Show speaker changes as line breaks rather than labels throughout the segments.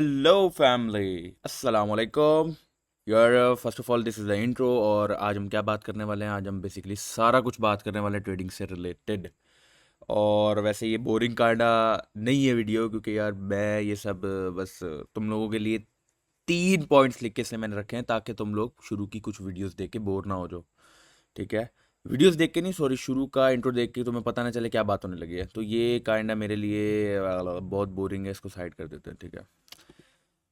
Hello family, अस्सलाम वालेकुम यार। First of all this is the intro. और आज हम क्या बात करने वाले हैं? आज हम बेसिकली सारा कुछ बात करने वाले हैं ट्रेडिंग से रिलेटेड। और वैसे ये बोरिंग कांडा नहीं है वीडियो, क्योंकि यार मैं ये सब बस तुम लोगों के लिए 3 पॉइंट्स लिख के से मैंने रखे हैं, ताकि तुम लोग शुरू की कुछ वीडियोस देख के बोर ना हो जाओ। ठीक है, वीडियोस देख के नहीं, सॉरी, शुरू का इंट्रो देख के तुम्हें पता ना चले क्या बात होने लगी है। तो ये काइंडा मेरे लिए बहुत बोरिंग है, इसको साइड कर देते हैं। ठीक है,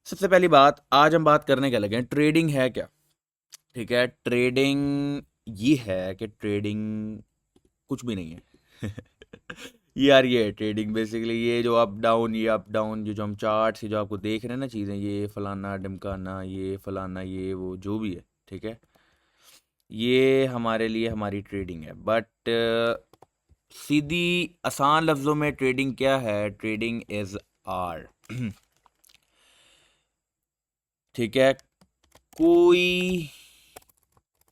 सबसे पहली बात, आज हम बात करने क्या लगे हैं, ट्रेडिंग है क्या। ठीक है, ट्रेडिंग ये है कि ट्रेडिंग कुछ भी नहीं है। यार ये है ट्रेडिंग बेसिकली, ये जो अप डाउन, ये अप डाउन, जो हम चार्ट से जो आपको देख रहे हैं ना चीज़ें, ये फलाना ढिमकाना, ये फलाना, ये वो जो भी है, ठीक है, ये हमारे लिए हमारी ट्रेडिंग है। बट सीधी आसान लफ्ज़ों में ट्रेडिंग क्या है? Trading is are. ठीक है, कोई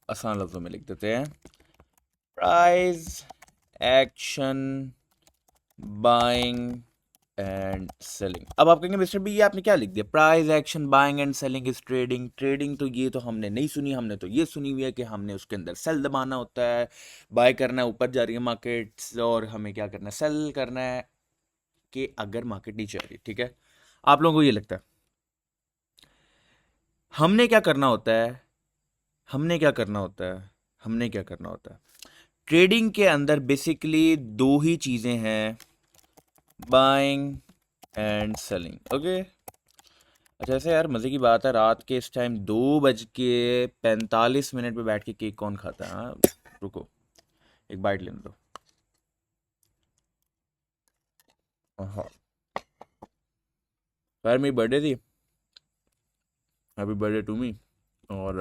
आसान लफ्ज़ों में लिख देते हैं, price action buying and selling. अब आप कहेंगे मिस्टर बी ये आपने क्या लिख दिया, price action buying and selling is trading. Trading तो ये तो हमने नहीं सुनी, हमने तो ये सुनी हुई है कि हमने उसके अंदर सेल दबाना होता है, बाय करना है, ऊपर जा रही है मार्केट, और हमें क्या करना है, सेल करना है कि अगर मार्केट नीचे आ रही है। ठीक है, आप लोगों को ये लगता है हमने क्या करना होता है, हमने क्या करना होता है, हमने क्या करना होता है। ट्रेडिंग के अंदर बेसिकली दो ही चीज़ें हैं, बाइंग एंड सेलिंग। ओके, अच्छा ऐसे यार मज़े की बात है, रात के इस टाइम 2:45 पे बैठ के केक कौन खाता है? हाँ, रुको एक बाइट लेने दो। हाँ, यार मेरी बर्थडे थी, हैप्पी बर्थडे टू मी। और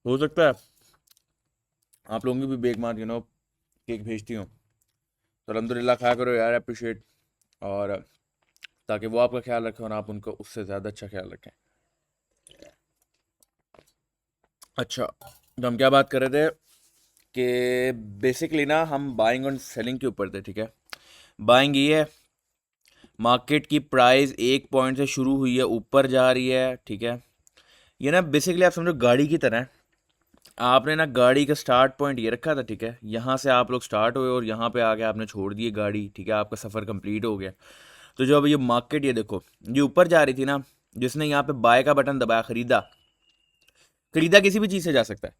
हो सकता है आप लोगों की भी बेगमार केक भेजती हूँ, तो अलहमदिल्ला खाया करो यार, अप्रिशिएट। और ताकि वो आपका ख्याल रखें और आप उनको उससे ज़्यादा अच्छा ख्याल रखें। अच्छा, तो हम क्या बात कर रहे थे कि बेसिकली ना हम बाइंग और सेलिंग के ऊपर थे। ठीक है, बाइंग ये है, मार्केट की प्राइस एक पॉइंट से शुरू हुई है, ऊपर जा रही है। ठीक है, ये ना बेसिकली आप समझो गाड़ी की तरह है। आपने ना गाड़ी का स्टार्ट पॉइंट ये रखा था, ठीक है, यहाँ से आप लोग स्टार्ट हुए और यहाँ पे आके आपने छोड़ दिए गाड़ी। ठीक है, आपका सफ़र कंप्लीट हो गया। तो जो अब ये मार्केट, ये देखो, ये ऊपर जा रही थी ना, जिसने यहाँ पे बाय का बटन दबाया, खरीदा, खरीदा किसी भी चीज़ से जा सकता है।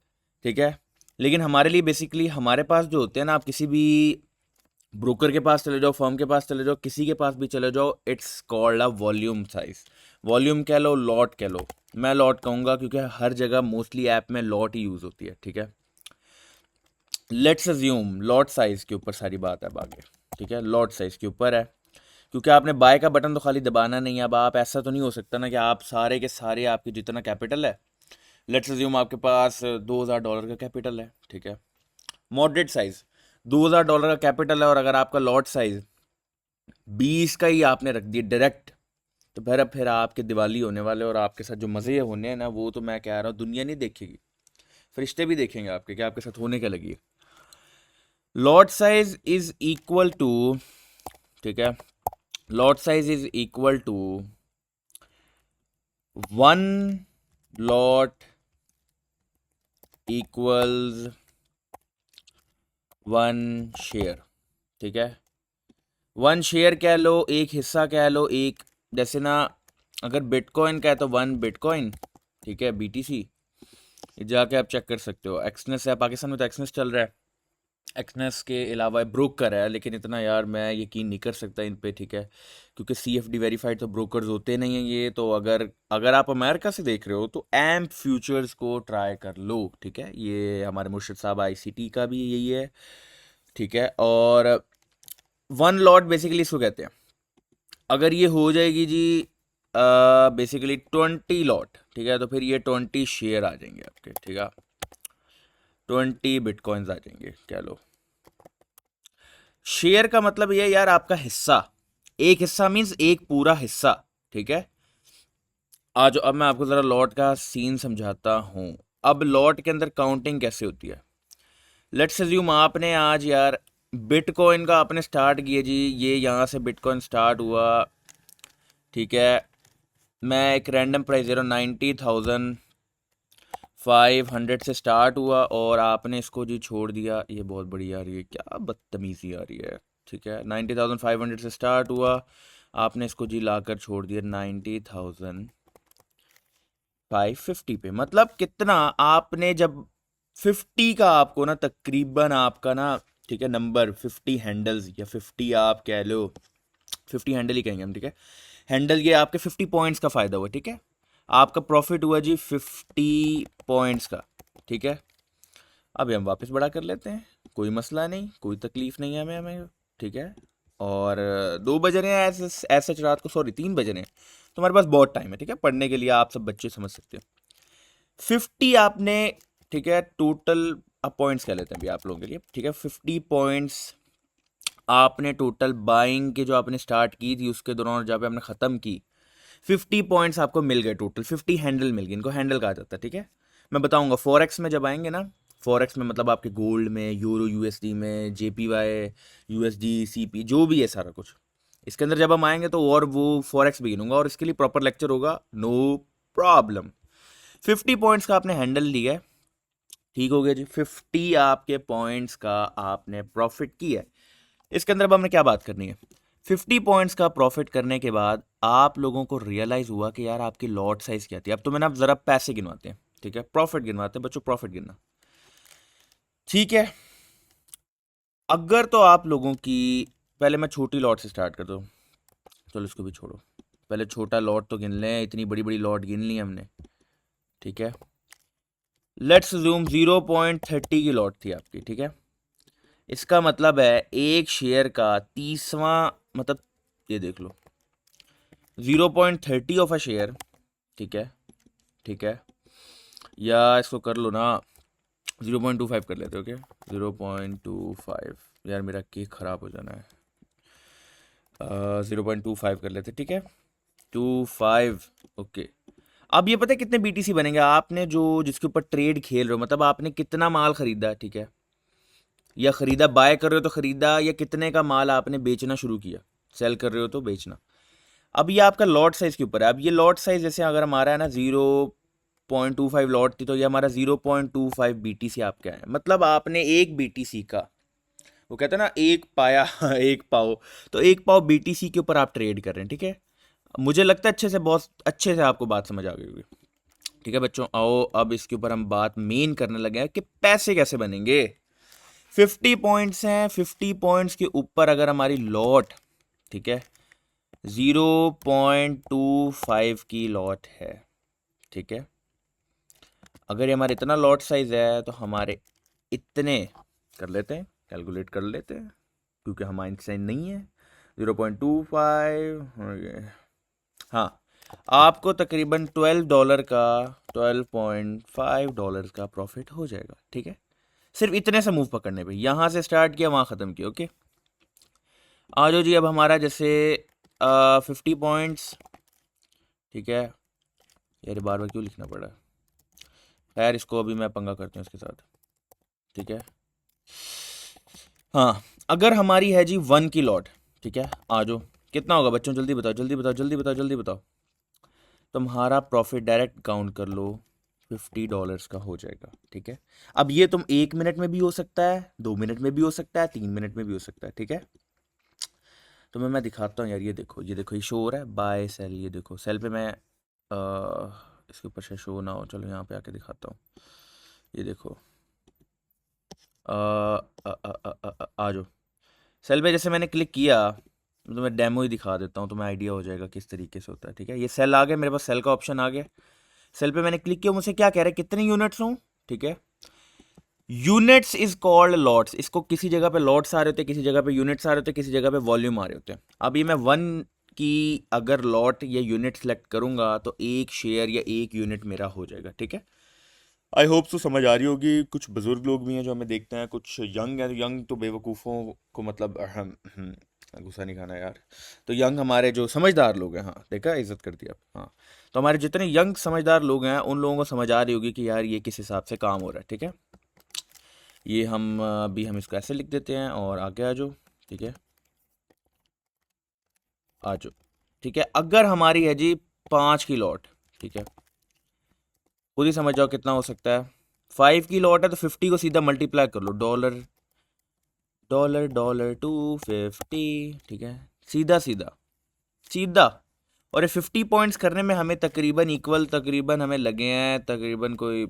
ठीक है, लेकिन हमारे लिए बेसिकली हमारे पास जो होते हैं ना, आप किसी भी ब्रोकर के पास चले जाओ, फर्म के पास चले जाओ, किसी के पास भी चले जाओ, it's called a volume size. Volume कह लो, लॉट कह लो, मैं लॉट कहूँगा क्योंकि हर जगह मोस्टली ऐप में लॉट ही यूज़ होती है। ठीक है, लेट्स अज्यूम लॉट साइज के ऊपर सारी बात है अब आगे। ठीक है, लॉट साइज के ऊपर है, क्योंकि आपने बाय का बटन तो खाली दबाना नहीं है। अब आप ऐसा तो नहीं हो सकता ना कि आप सारे के सारे, आपके जितना कैपिटल है, लेट्स अज्यूम आपके पास $2,000 का कैपिटल है। ठीक है, मॉडरेट साइज, $2,000 का कैपिटल है, और अगर आपका लॉट साइज 20 का ही आपने रख दिया डायरेक्ट, तो फिर आपके दिवाली होने वाले, और आपके साथ जो मज़े होने हैं ना, वो तो मैं कह रहा हूँ दुनिया नहीं देखेगी, फरिश्ते भी देखेंगे आपके, कि आपके साथ होने क्या लगी है। Lot size is equal to, ठीक है, lot size is equal to 1 lot equals 1 share. ठीक है, 1 शेयर कह लो, एक हिस्सा कह लो, एक, जैसे ना अगर बिटकॉइन का है तो 1 बिटकॉइन। ठीक है, BTC, ये जाके आप चेक कर सकते हो। एक्सनेस है, पाकिस्तान में तो एक्सनेस चल रहा है, एक्सनेस के अलावा ब्रोकर है, लेकिन इतना यार मैं यकीन नहीं कर सकता इन पे। ठीक है, क्योंकि CFD वेरीफाइड तो ब्रोकर्स होते नहीं हैं ये। तो अगर अगर आप अमेरिका से देख रहे हो तो एम्प फ्यूचर्स को ट्राई कर लो। ठीक है, ये हमारे मुर्शिद साहब ICT का भी यही है। ठीक है, और 1 लॉट बेसिकली इसको कहते हैं। अगर ये हो जाएगी जी बेसिकली 20 लॉट, ठीक है, तो फिर ये 20 शेयर आ जाएंगे आपके। ठीक है, 20 बिटकॉइंस आ जाएंगे कह लो। शेयर का मतलब ये है यार आपका हिस्सा, एक हिस्सा मीन्स एक पूरा हिस्सा। ठीक है, आज अब मैं आपको ज़रा लॉट का सीन समझाता हूँ। अब लॉट के अंदर काउंटिंग कैसे होती है। लेट्स अज्यूम आपने आज यार बिटकॉइन का आपने स्टार्ट किया जी, ये यहाँ से बिटकॉइन स्टार्ट हुआ। ठीक है, मैं एक रैंडम प्राइस दे रहा हूँ, 90,500 से स्टार्ट हुआ और आपने इसको जी छोड़ दिया। ये बहुत बड़ी आ रही है, क्या बदतमीज़ी आ रही है। ठीक है, 90,500 से स्टार्ट हुआ, आपने इसको जी लाकर छोड़ दिया 90,550 पे। मतलब कितना आपने जब 50 का आपको ना तकरीबन आपका ना, ठीक है, नंबर 50 हैंडल्स या 50 आप कह लो, 50 हैंडल ही कहेंगे हम, ठीक है। हैंडल ये आपके 50 पॉइंट्स का फ़ायदा हुआ, ठीक है। आपका प्रॉफिट हुआ जी 50 पॉइंट्स का, ठीक है। अभी हम वापस बड़ा कर लेते हैं, कोई मसला नहीं, कोई तकलीफ नहीं है हमें हमें ठीक है। और 2 बज रहे हैं ऐसे ऐसे रात को, सॉरी 3 बज रहे हैं, तो हमारे पास बहुत टाइम है, ठीक है, पढ़ने के लिए। आप सब बच्चे समझ सकते हो 50 आपने, ठीक है, टोटल अब पॉइंट्स कह लेते हैं अभी आप लोगों के लिए, ठीक है। 50 पॉइंट्स आपने टोटल बाइंग के जो आपने स्टार्ट की थी उसके दौरान जब आपने ख़त्म की, 50 पॉइंट्स आपको मिल गए टोटल, 50 हैंडल मिल गए, इनको हैंडल कहा जाता है, ठीक है। मैं बताऊंगा फॉरेक्स में जब आएंगे ना, फॉरेक्स में मतलब आपके गोल्ड में, यूरो यूएसडी में, जेपीवाई यूएसडी सीपी जो भी है सारा कुछ, इसके अंदर जब हम आएंगे तो और वो फॉरेक्स भी गिनूंगा और इसके लिए प्रॉपर लेक्चर होगा, नो प्रॉब्लम। 50 पॉइंट्स का आपने हैंडल लिया है, ठीक हो गया जी। 50 आपके पॉइंट्स का आपने प्रॉफिट किया है। इसके अंदर अब हमने क्या बात करनी है, 50 पॉइंट्स का प्रॉफिट करने के बाद आप लोगों को रियलाइज हुआ कि यार आपकी लॉट साइज क्या थी। अब तो मैंने अब जरा पैसे गिनवाते हैं, ठीक है, प्रॉफिट गिनवाते हैं बच्चों, प्रॉफिट गिनना, ठीक है। अगर तो आप लोगों की, पहले मैं छोटी लॉट से स्टार्ट कर दूँ, चलो इसको भी छोड़ो, पहले छोटा लॉट तो गिन लें, इतनी बड़ी बड़ी लॉट गिन ली हमने, ठीक है। लेट्स जूम 0.30 की लॉट थी आपकी, ठीक है। इसका मतलब है एक शेयर का 30वां, मतलब ये देख लो 0.30 ऑफ अ शेयर, ठीक है, ठीक है। या इसको कर लो ना 0.25 कर लेते हो क्या, 0.25, यार मेरा केक ख़राब हो जाना है, 0.25 कर लेते, ठीक है, 25, ओके। अब ये पता है कितने बीटीसी बनेंगे, आपने जो जिसके ऊपर ट्रेड खेल रहे हो, मतलब आपने कितना माल खरीदा, ठीक है, या खरीदा, बाय कर रहे हो तो खरीदा, या कितने का माल आपने बेचना शुरू किया, सेल कर रहे हो तो बेचना। अब ये आपका लॉट साइज के ऊपर है। अब ये लॉट साइज जैसे अगर हमारा है ना 0.25 लॉट थी, तो ये हमारा 0.25 बीटीसी आपका है। मतलब आपने एक बीटीसी का, वो कहते हैं ना एक पाया एक पाव, तो एक पाव बीटीसी के ऊपर आप ट्रेड कर रहे हैं, ठीक है। मुझे लगता है अच्छे से, बहुत अच्छे से आपको बात समझ आ गई होगी, ठीक है बच्चों। आओ अब इसके ऊपर हम बात मेन करने लगे हैं कि पैसे कैसे बनेंगे। 50 पॉइंट्स हैं, 50 पॉइंट्स के ऊपर अगर हमारी लॉट, ठीक है, 0.25 की लॉट है, ठीक है। अगर ये हमारा इतना लॉट साइज है तो हमारे इतने कर लेते हैं, कैलकुलेट कर लेते हैं, क्योंकि हम आइंस्टाइन नहीं है। 0.25, हाँ, आपको तकरीबन $12 का, $12.5 का प्रॉफिट हो जाएगा, ठीक है। सिर्फ इतने से मूव पकड़ने पे, यहाँ से स्टार्ट किया वहाँ ख़त्म किया, ओके। आ जाओ जी, अब हमारा जैसे 50 पॉइंट्स, ठीक है। यार बार बार क्यों लिखना पड़ा, खैर इसको अभी मैं पंगा करते हैं इसके साथ, ठीक है। हाँ, अगर हमारी है जी 1 की लॉट, ठीक है, आ जाओ, कितना होगा बच्चों, जल्दी बताओ जल्दी बताओ जल्दी बताओ जल्दी बताओ। तुम्हारा प्रॉफिट डायरेक्ट काउंट कर लो, $50 का हो जाएगा, ठीक है। अब ये तुम 1 मिनट में भी हो सकता है, 2 मिनट में भी हो सकता है, 3 मिनट में भी हो सकता है, ठीक है। तो मैं दिखाता हूँ यार, ये देखो ये देखो, ये शो हो रहा है बाय सेल, ये देखो सेल पे मैं इसके ऊपर से शो ना हो, चलो यहाँ पे आके दिखाता हूँ, ये देखो आ जाओ सेल पे, जैसे मैंने क्लिक किया, तो मैं डेमो ही दिखा देता हूँ, तो मैं आइडिया हो जाएगा किस तरीके से होता है, ठीक है। ये सेल आ गया मेरे पास, सेल का ऑप्शन आ गया, सेल पे मैंने क्लिक किया, मुझसे क्या कह रहा है, कितने यूनिट्स हों, ठीक है। यूनिट्स इज कॉल्ड लॉट्स, इसको किसी जगह पे लॉट्स आ रहे होते हैं, किसी जगह पे यूनिट्स आ रहे होते हैं, किसी जगह पे वॉल्यूम आ रहे होते हैं। अब ये मैं 1 की अगर लॉट या यूनिट सेलेक्ट करूंगा तो एक शेयर या एक यूनिट मेरा हो जाएगा, ठीक है। आई होप तो समझ आ रही होगी। कुछ बुजुर्ग लोग भी हैं जो हमें देखते हैं, कुछ यंग हैं, यंग तो बेवकूफ़ों को मतलब गुस्सा नहीं खाना यार, तो यंग हमारे जो समझदार लोग हैं, हाँ देखा, इज्जत कर दी आप, हाँ। तो हमारे जितने यंग समझदार लोग हैं उन लोगों को समझ आ रही होगी कि यार ये किस हिसाब से काम हो रहा है, ठीक है। ये हम अभी हम इसको ऐसे लिख देते हैं और आगे आ जाओ, ठीक है, आ जाओ, ठीक है। अगर हमारी है जी 5 की लॉट, ठीक है, खुद ही समझ जाओ कितना हो सकता है। 5 की लॉट है तो 50 को सीधा मल्टीप्लाई कर लो, डॉलर डॉलर डॉलर 250, ठीक है, सीधा सीधा सीधा। और ये 50 पॉइंट्स करने में हमें तकरीबन इक्वल तकरीबन हमें लगे हैं तकरीबन कोई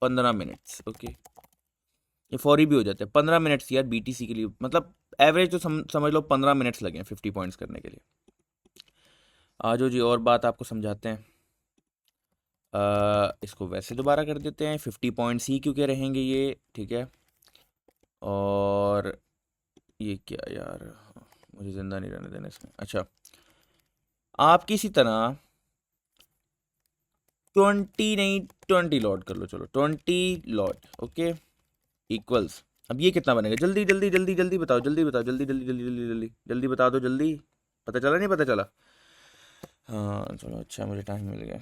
15 मिनट्स। ओके, ये फौरी भी हो जाते हैं 15 मिनट्स यार बीटीसी के लिए, मतलब एवरेज तो समझ लो 15 मिनट्स लगे हैं 50 पॉइंट्स करने के लिए। आ जाओ जी, और बात आपको समझाते हैं। इसको वैसे दोबारा कर देते हैं, 50 पॉइंट्स ही क्योंकि रहेंगे ये, ठीक है। और ये क्या यार, मुझे ज़िंदा नहीं रहने देना इसमें। अच्छा, आप किसी तरह 20 नहीं 20 लॉट कर लो, चलो 20 लॉट, ओके, इक्वल्स। अब ये कितना बनेगा, जल्दी जल्दी जल्दी जल्दी बताओ, जल्दी बताओ, जल्दी जल्दी जल्दी जल्दी जल्दी जल्दी बता दो, जल्दी। पता चला नहीं पता चला? हाँ चलो, अच्छा मुझे टाइम मिल गया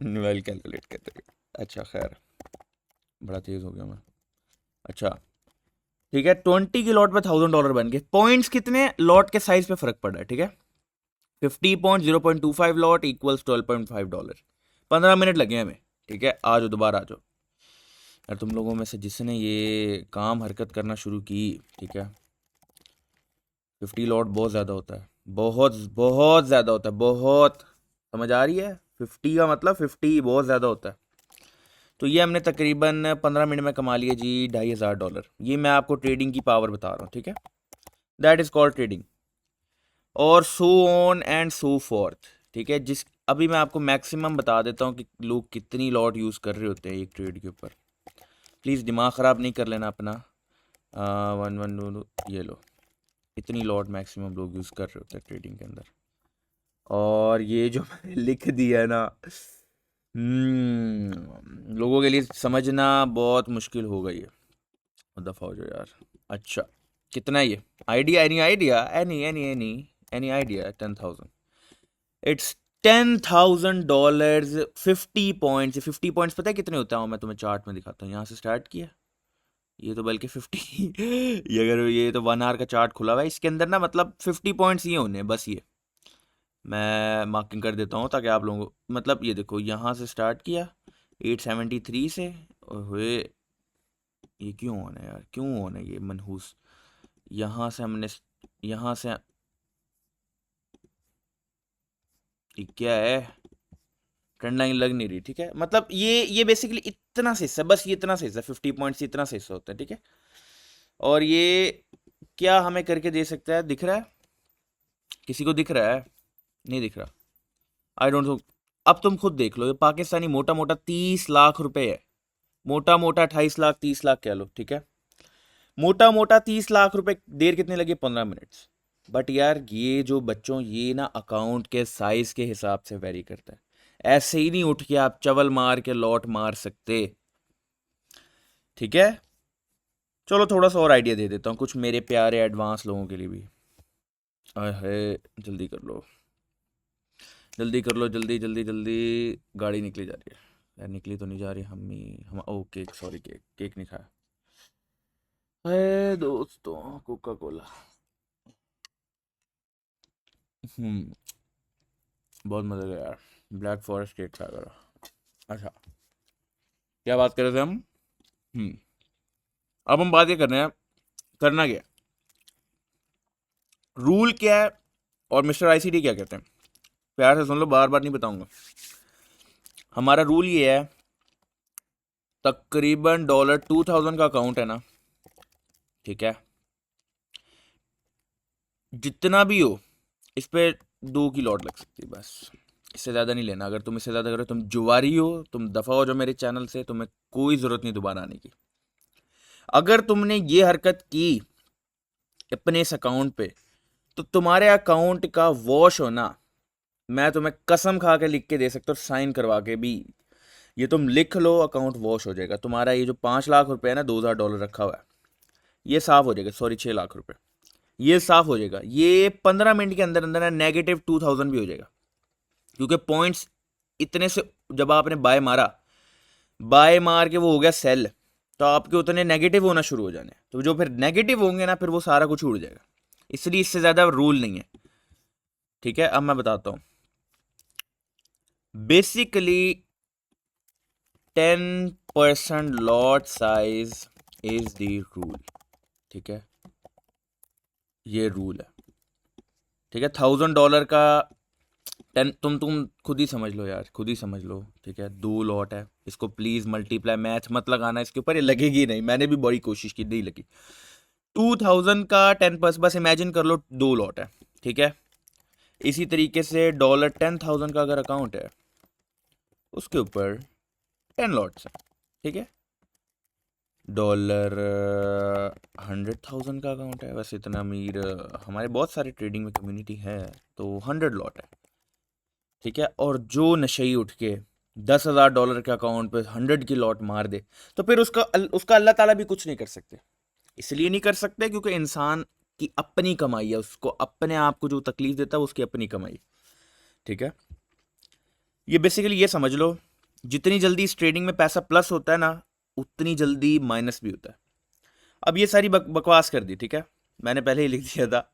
मोबाइल कैलकुलेट करते हुए। अच्छा खैर, बड़ा तेज़ हो गया मैं। अच्छा ठीक है, 20 की लॉट में $1000 बन गए। पॉइंट्स कितने, लॉट के साइज पे फर्क पड़ रहा है, ठीक है। 50.0.25 लॉट इक्वल्स $12.5। 15 मिनट लगे हमें, ठीक है। आ जाओ दोबारा आ जाओ यार, तुम लोगों में से जिसने ये काम हरकत करना शुरू की, ठीक है। 50 लॉट बहुत ज़्यादा होता है, बहुत बहुत ज़्यादा होता है, बहुत। समझ आ रही है? 50 का मतलब 50 बहुत ज़्यादा होता है। तो ये हमने तकरीबन 15 मिनट में कमा लिया जी $2500। ये मैं आपको ट्रेडिंग की पावर बता रहा हूँ, ठीक है। That is called trading. और so on and so forth, ठीक है। जिस अभी मैं आपको मैक्सिमम बता देता हूँ कि लोग कितनी लॉट यूज़ कर रहे होते हैं एक ट्रेड के ऊपर। प्लीज़ दिमाग ख़राब नहीं कर लेना अपना। 1 1 2 ये लो, इतनी लॉट मैक्सिमम लोग यूज़ कर रहे होते हैं ट्रेडिंग के अंदर। और ये जो मैंने लिख दिया है ना, लोगों के लिए समझना बहुत मुश्किल हो गई है। दफ़ा हो जाओ यार। अच्छा, कितना है ये? Idea, any idea, any idea? 10,000। It's $10,000। 50 points पता है कितने होते हैं? मैं तुम्हें चार्ट में दिखाता हूँ। यहाँ से स्टार्ट किया, ये तो बल्कि 50 ये अगर ये तो 1 आवर का चार्ट खुला हुआ है, इसके अंदर ना मतलब 50 पॉइंट्स ये होने हैं बस। ये मैं मार्किंग कर देता हूँ ताकि आप लोगों को, मतलब ये देखो यहाँ से स्टार्ट किया 873 से, और हुए ये क्यों होना है यार, क्यों होना है ये मनहूस। यहाँ से हमने, यहाँ से ये क्या है, ट्रेंड लाइन लग नहीं रही, ठीक है। मतलब ये बेसिकली इतना से हिस्सा, बस ये इतना से हिस्सा, 50 पॉइंट्स इतना से हिस्सा होता है, ठीक है। और ये क्या हमें करके दे सकता है, दिख रहा है किसी को? दिख रहा है? नहीं दिख रहा, आई डोंट नो। अब तुम खुद देख लो, ये पाकिस्तानी मोटा मोटा 30 लाख रुपए है, मोटा मोटा 28 लाख 30 लाख कह लो, ठीक है। मोटा मोटा 30 लाख रुपए, देर कितनी लगी? 15 मिनट्स। बट यार ये जो बच्चों, ये ना अकाउंट के साइज के हिसाब से वेरी करता है। ऐसे ही नहीं उठ के आप चवल मार के लॉट मार सकते, ठीक है। चलो थोड़ा सा और आइडिया दे देता हूँ कुछ मेरे प्यारे एडवांस लोगों के लिए भी। अरे जल्दी कर लो, जल्दी कर लो, जल्दी जल्दी जल्दी। गाड़ी निकली जा रही है यार, निकली तो नहीं जा रही। हम ओ केक, सॉरी केक, केक नहीं खाया। अरे दोस्तों, कोका कोला। हम्म, बहुत मज़ा आया यार, ब्लैक फॉरेस्ट केक खा करा। अच्छा, क्या बात कर रहे थे हम? हम्म, अब हम बात ये कर रहे हैं, करना क्या, रूल क्या है, और मिस्टर आईसीडी क्या कहते हैं। प्यार से सुन लो, बार बार नहीं बताऊंगा। हमारा रूल ये है, तकरीबन $2000 का अकाउंट है ना, ठीक है। जितना भी हो, इस पे 2 की लॉट लग सकती है बस, इससे ज़्यादा नहीं लेना। अगर तुम इससे ज़्यादा करो तुम जुआरी हो, तुम दफ़ा हो जो मेरे चैनल से, तुम्हें कोई ज़रूरत नहीं दोबारा आने की। अगर तुमने ये हरकत की अपने इस अकाउंट पे, तो तुम्हारे अकाउंट का वॉश होना, मैं तुम्हें कसम खा के लिख के दे सकता हूँ, साइन करवा के भी। ये तुम लिख लो, अकाउंट वॉश हो जाएगा तुम्हारा। ये जो 5 लाख रुपए है ना, $2000 रखा हुआ है, ये साफ हो जाएगा। सॉरी, 6 लाख रुपए, ये साफ हो जाएगा। ये 15 मिनट के अंदर अंदर -2000 भी हो जाएगा, क्योंकि पॉइंट्स इतने से, जब आपने बाय मारा, बाय मार के वो हो गया सेल, तो आपके उतने नेगेटिव होना शुरू हो जाने। तो जो फिर नेगेटिव होंगे ना, फिर वो सारा कुछ उड़ जाएगा। इसलिए इससे ज़्यादा रूल नहीं है, ठीक है। अब मैं बताता हूँ, basically 10% lot size is the rule, ठीक है, ये रूल है, ठीक है। $1000 का 10, तुम खुद ही समझ लो यार, खुद ही समझ लो, ठीक है। 2 लॉट है, इसको प्लीज मल्टीप्लाई, मैथ मत लगाना इसके ऊपर, ये लगेगी नहीं, मैंने भी बड़ी कोशिश की, नहीं लगी। 2000 का 10%, बस इमेजिन कर लो 2 लॉट है, ठीक है। इसी तरीके से $10,000 का अगर अकाउंट है, उसके ऊपर 10 लॉट्स है, ठीक है। $100,000 का अकाउंट है, वैसे इतना अमीर हमारे बहुत सारे ट्रेडिंग में कम्युनिटी है, तो 100 लॉट है, ठीक है। और जो नशई उठ के $10,000 के अकाउंट पे 100 की लॉट मार दे, तो फिर उसका अल्लाह ताला भी कुछ नहीं कर सकते। इसलिए नहीं कर सकते क्योंकि इंसान की अपनी कमाई है, उसको अपने आप को जो तकलीफ देता है वो उसकी अपनी कमाई, ठीक है। ये बेसिकली ये समझ लो, जितनी जल्दी इस ट्रेडिंग में पैसा प्लस होता है ना, उतनी जल्दी माइनस भी होता है। अब ये सारी बकवास कर दी, ठीक है, मैंने पहले ही लिख दिया था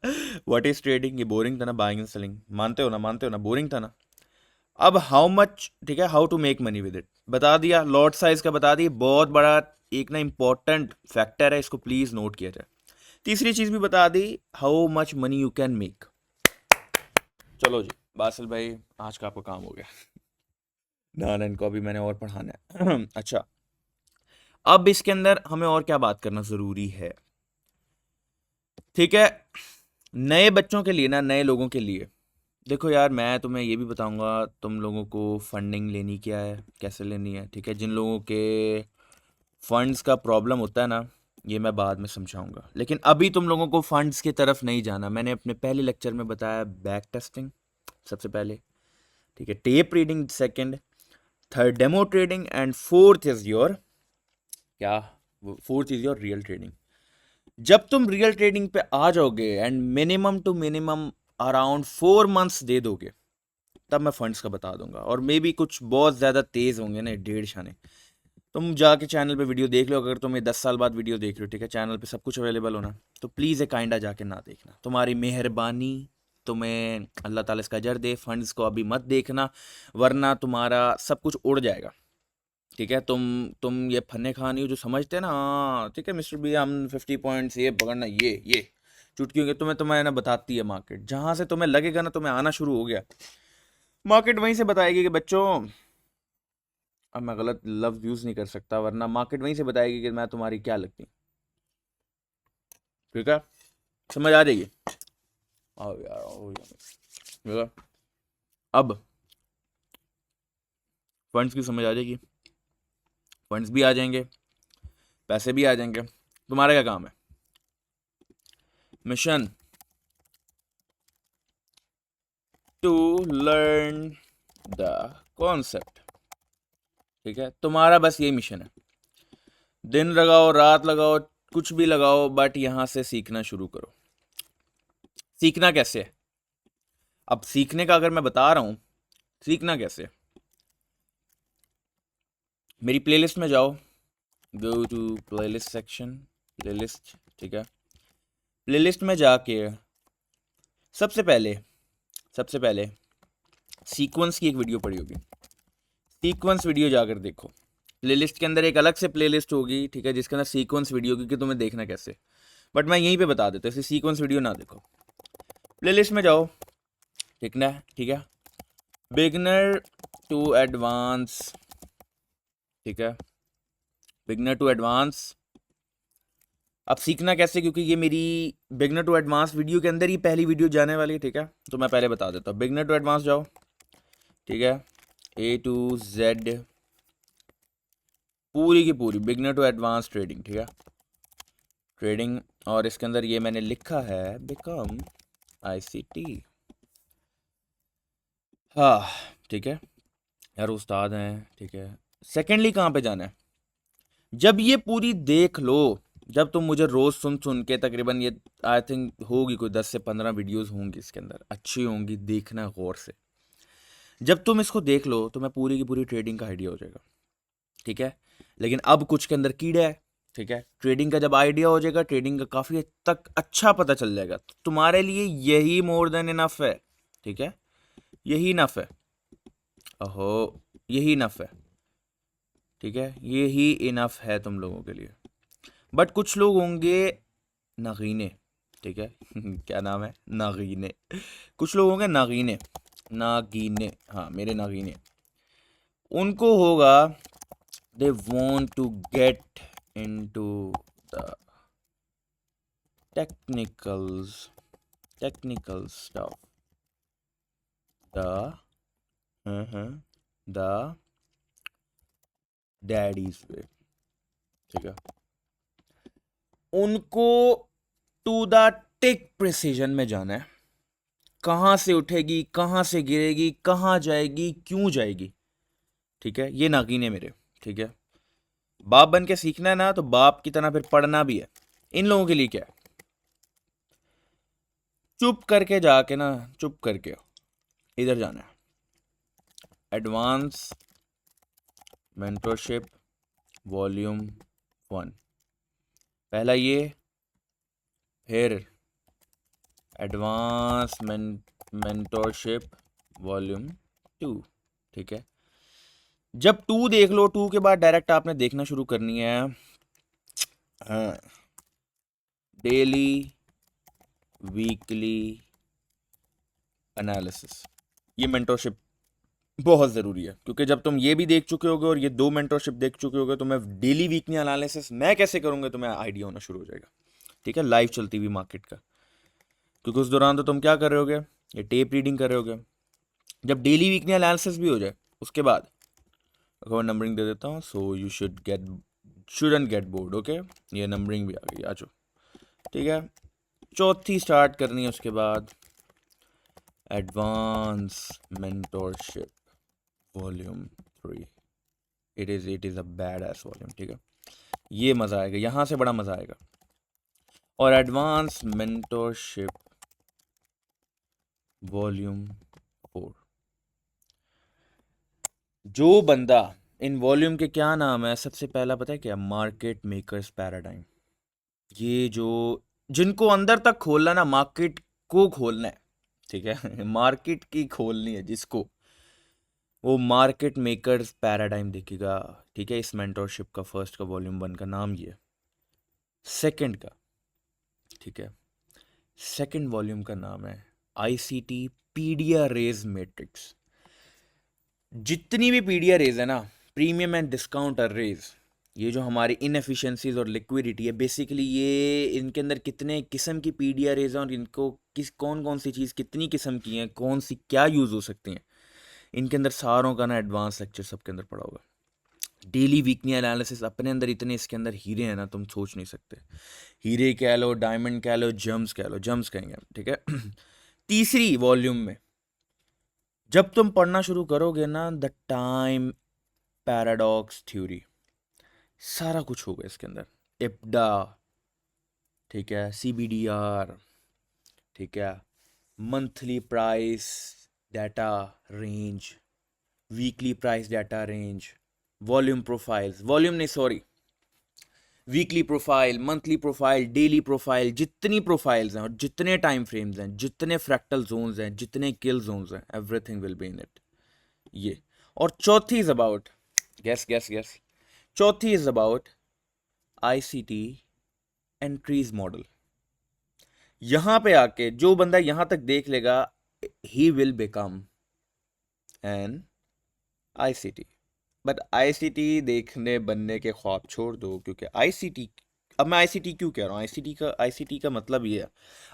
व्हाट इज ट्रेडिंग, ये बोरिंग था ना, बाइंग एंड सेलिंग, मानते हो ना, मानते हो ना, बोरिंग था ना। अब हाउ मच, ठीक है, how to make money with it बता दिया, लॉट साइज का बता दिया, बहुत बड़ा एक ना इंपॉर्टेंट फैक्टर है, इसको प्लीज नोट किया जाए। तीसरी चीज भी बता दी, how much money you can make. चलो जी बासिल भाई, आज का आपका काम हो गया ना, इनको अभी मैंने और पढ़ाना है अच्छा, अब इसके अंदर हमें और क्या बात करना जरूरी है, ठीक है। नए बच्चों के लिए ना, नए लोगों के लिए, देखो यार, मैं तुम्हें ये भी बताऊंगा तुम लोगों को फंडिंग लेनी क्या है, कैसे लेनी है, ठीक है। जिन लोगों के फंड्स का प्रॉब्लम होता है ना, ये मैं बाद में समझाऊंगा, लेकिन अभी तुम लोगों को फंड्स की तरफ नहीं जाना। मैंने अपने पहले लेक्चर में बताया, बैक टेस्टिंग सबसे पहले, ठीक है, tape reading second, third demo trading, and fourth is your क्या, fourth is your real trading. जब तुम रियल ट्रेडिंग पे आ जाओगे and minimum two minimum around 4 months दे दोगे, तब मैं फंड्स का बता दूंगा। और मे भी कुछ बहुत ज़्यादा तेज़ होंगे ना, 1.5 शाने। तुम जाके चैनल पे वीडियो देख लो, अगर तुम ये 10 साल बाद वीडियो देख रहे हो, ठीक है, चैनल पे सब कुछ अवेलेबल होना, तो प्लीज़ एक काइंडा जाके ना देखना, तुम्हारी मेहरबानी, तुम्हें अल्लाह ताला इसका अजर दे। फंड्स को अभी मत देखना, वरना तुम्हारा सब कुछ उड़ जाएगा, ठीक है। तुम ये फन्ने खानी हो जो समझते हैं ना, हाँ ठीक है मिस्टर बी, हम 50 पॉइंट्स ये पकड़ना, ये चुटकियों के, तुम्हें ना बताती है मार्केट, जहां से तुम्हें लगेगा ना तुम्हें आना शुरू हो गया, मार्केट वहीं से बताएगी कि बच्चों, अब मैं गलत लफ्ज यूज नहीं कर सकता, वरना मार्केट वहीं से बताएगी कि मैं तुम्हारी क्या लगती हूँ, ठीक है, समझ आ जाएगी। आओ यार, आओ यार, ठीक है? अब फंड्स की समझ आ जाएगी, फंड्स भी आ जाएंगे, पैसे भी आ जाएंगे, तुम्हारा क्या काम है, mission to learn the concept, ठीक है, तुम्हारा बस ये मिशन है, दिन लगाओ रात लगाओ कुछ भी लगाओ, बट यहां से सीखना शुरू करो। सीखना कैसे है, अब सीखने का अगर मैं बता रहा हूं, सीखना कैसे है, मेरी प्लेलिस्ट में जाओ, go to playlist section, playlist, ठीक है, प्लेलिस्ट में जाके सबसे पहले, सबसे पहले सीक्वेंस की एक वीडियो पड़ी होगी, सीक्वेंस वीडियो जाकर देखो। प्लेलिस्ट के अंदर एक अलग से प्लेलिस्ट होगी, ठीक है, जिसके अंदर सीक्वेंस वीडियो होगी कि तुम्हें देखना कैसे, बट मैं यहीं पे बता देता हूँ, ऐसे सीक्वेंस वीडियो ना देखो, प्लेलिस्ट में जाओ, ठीक ना, ठीक है, बिगनर टू एडवांस, ठीक है, बिगनर टू एडवांस। अब सीखना कैसे, क्योंकि ये मेरी बिगनर टू एडवांस वीडियो के अंदर ही पहली वीडियो जाने वाली है, ठीक है, तो मैं पहले बता देता हूँ। बिगनर टू एडवांस जाओ, ठीक है, A to Z पूरी की पूरी बिगनर टू एडवांस ट्रेडिंग, ठीक है, ट्रेडिंग, और इसके अंदर ये मैंने लिखा है बिकम ICT, हाँ ठीक है यार, उस्ताद हैं, ठीक है। सेकेंडली कहाँ पे जाना है, जब ये पूरी देख लो, जब तुम मुझे रोज सुन सुन के, तकरीबन ये आई थिंक होगी कोई 10 से 15 वीडियोस होंगी इसके अंदर, अच्छी होंगी, देखना गौर से। जब तुम इसको देख लो तो मैं पूरी की पूरी ट्रेडिंग का आइडिया हो जाएगा, ठीक है। लेकिन अब कुछ के अंदर कीड़ा है, ठीक है, ट्रेडिंग का जब आइडिया हो जाएगा, ट्रेडिंग का काफ़ी हद तक अच्छा पता चल जाएगा, तो तुम्हारे लिए यही मोर देन इनफ है, ठीक है, यही इनफ है। अहो, यही इनफ है, ठीक है, यही इनफ है तुम लोगों के लिए। बट कुछ लोग होंगे नागीने, ठीक है क्या नाम है, नागीने। कुछ लोग होंगे नागीने, नागीने, हाँ मेरे नागीने। उनको होगा, they want to get into the technicals, technical stuff, the the daddy's way, ठीक है। उनको टू द टिक प्रिसीजन में जाना है, कहाँ से उठेगी, कहाँ से गिरेगी, कहाँ जाएगी, क्यों जाएगी, ठीक है। ये नागिन है मेरे, ठीक है। बाप बन के सीखना है ना, तो बाप की तरह फिर पढ़ना भी है। इन लोगों के लिए क्या है, चुप करके जाके ना, चुप करके इधर जाना है, एडवांस मेंटरशिप वॉल्यूम 1, पहला ये, फिर एडवांस मेंटरशिप वॉल्यूम 2, ठीक है। जब 2 देख लो, 2 के बाद डायरेक्ट आपने देखना शुरू करनी है, हाँ, डेली वीकली एनालिसिस। ये मेंटरशिप बहुत ज़रूरी है, क्योंकि जब तुम ये भी देख चुके होगे और ये 2 मेंटरशिप देख चुके होगे, तो मैं डेली वीकली एनालिसिस मैं कैसे करूँगा, तुम्हें आइडिया होना शुरू हो जाएगा, ठीक है, लाइव चलती हुई मार्केट का। क्योंकि उस दौरान तो तुम क्या कर रहे होगे, ये टेप रीडिंग कर रहे होगे। जब डेली वीकली एनालिसिस भी हो जाए, उसके बाद अगर नंबरिंग दे देता हूँ, so you shouldn't get bored, okay. ये नंबरिंग भी आ गई, आ जाओ, ठीक है। चौथी स्टार्ट करनी है उसके बाद, advance mentorship volume 3। It is a bad S volume, ठीक है। ये मज़ा आएगा, यहाँ से बड़ा मज़ा आएगा। और एडवांस मेंटरशिप वॉल्यूम 4, जो बंदा, इन वॉल्यूम के क्या नाम है, सबसे पहला पता है क्या, मार्केट मेकर्स पैराडाइम। ये जो, जिनको अंदर तक खोलना ना, मार्केट को खोलना है, ठीक है मार्केट की खोलनी है जिसको, वो मार्केट मेकर्स पैराडाइम देखेगा, ठीक है। इस मेंटरशिप का फर्स्ट का वॉल्यूम 1 का नाम ये है। सेकंड का, ठीक है, सेकंड वॉल्यूम का नाम है आईसीटी पीडिया रेज मैट्रिक्स। जितनी भी पीडिया रेज है ना, प्रीमियम एंड डिस्काउंट रेज, ये जो हमारी इनएफिशिएंसीज और लिक्विडिटी है, बेसिकली ये इनके अंदर कितने किस्म की पीडिया रेज हैं और इनको कौन कौन सी चीज़ कितनी किस्म की हैं, कौन सी क्या यूज़ हो सकती हैं, इनके अंदर सारों का ना एडवांस लेक्चर सबके अंदर पड़ा होगा। डेली वीकली एनालिसिस, अपने अंदर इतने इसके अंदर हीरे हैं ना, तुम सोच नहीं सकते। हीरे कह लो, डायमंड कह लो, जम्स कह लो, जम्स कहेंगे हम, ठीक है तीसरी वॉल्यूम में जब तुम पढ़ना शुरू करोगे ना, द टाइम पैराडॉक्स थ्योरी, सारा कुछ होगा इसके अंदर। इप्डा, ठीक है, सीबीडीआर, ठीक है, monthly price data range, weekly price data range, volume profiles, volume नहीं sorry, weekly profile, monthly profile, daily profile, जितनी प्रोफाइल्स हैं और जितने टाइम फ्रेम्स हैं, जितने फ्रैक्टल जोन्स हैं, जितने किल जोन्स हैं, everything will be in it. ये, और चौथी is about, guess guess guess, चौथी is about ICT entries model. यहां पे आके जो बंदा यहां तक देख लेगा, he will become an ICT. But ICT देखने बनने के ख्वाब छोड़ दो, क्योंकि आईसीटी, अब मैं आईसीटी क्यों कह रहा हूँ, आईसीटी का मतलब ये है,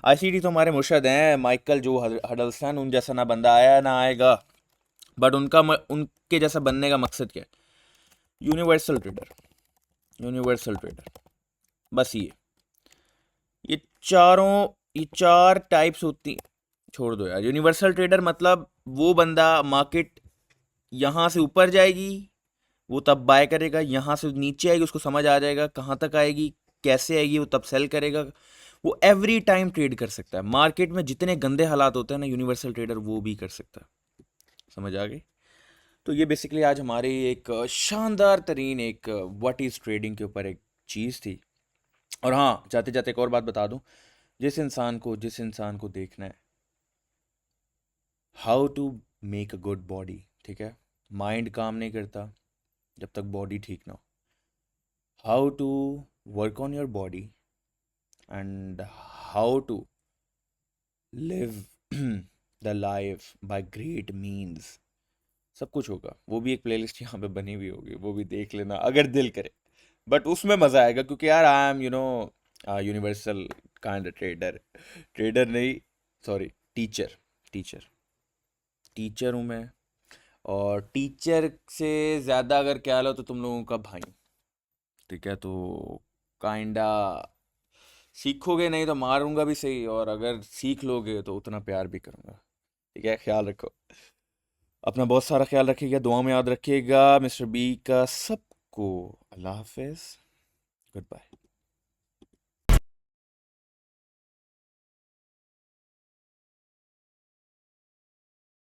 आईसीटी तो हमारे मुर्शद हैं, माइकल जो हडल्सन, उन जैसा ना बंदा आया ना आएगा, बट उनके जैसा बनने का मकसद क्या है, यूनिवर्सल ट्रेडर, यूनिवर्सल ट्रेडर, बस ये चारों, ये 4 टाइप्स होती, छोड़ दो यार। यूनिवर्सल ट्रेडर मतलब वो बंदा, मार्केट यहाँ से ऊपर जाएगी वो तब बाय करेगा, यहाँ से नीचे आएगी उसको समझ आ जाएगा कहाँ तक आएगी, कैसे आएगी, वो तब सेल करेगा। वो एवरी टाइम ट्रेड कर सकता है, मार्केट में जितने गंदे हालात होते हैं ना, यूनिवर्सल ट्रेडर वो भी कर सकता है। समझ आ गई। तो ये बेसिकली आज हमारी एक शानदार तरीन एक व्हाट इज़ ट्रेडिंग के ऊपर एक चीज़ थी। और हाँ, जाते जाते एक और बात बता दूं, जिस इंसान को देखना है how to make a good body, ठीक है, माइंड काम नहीं करता जब तक बॉडी ठीक ना हो. How to work on your body and how to live the life by great means, सब कुछ होगा. वो भी एक प्लेलिस्ट यहाँ पे बनी हुई होगी, वो भी देख लेना अगर दिल करे. बट उसमें मज़ा आएगा क्योंकि यार I am universal kind trader. Trader नहीं, सॉरी, टीचर. टीचर टीचर हूँ मैं. और टीचर से ज़्यादा अगर क्या लो तो तुम लोगों का भाई. ठीक है, तो काइंडा सीखोगे नहीं तो मारूंगा भी सही, और अगर सीख लोगे तो उतना प्यार भी करूंगा. ठीक है, ख्याल रखो अपना, बहुत सारा ख्याल रखिएगा, दुआ में याद रखिएगा मिस्टर बी का सबको. अल्लाह हाफिज, गुड बाय.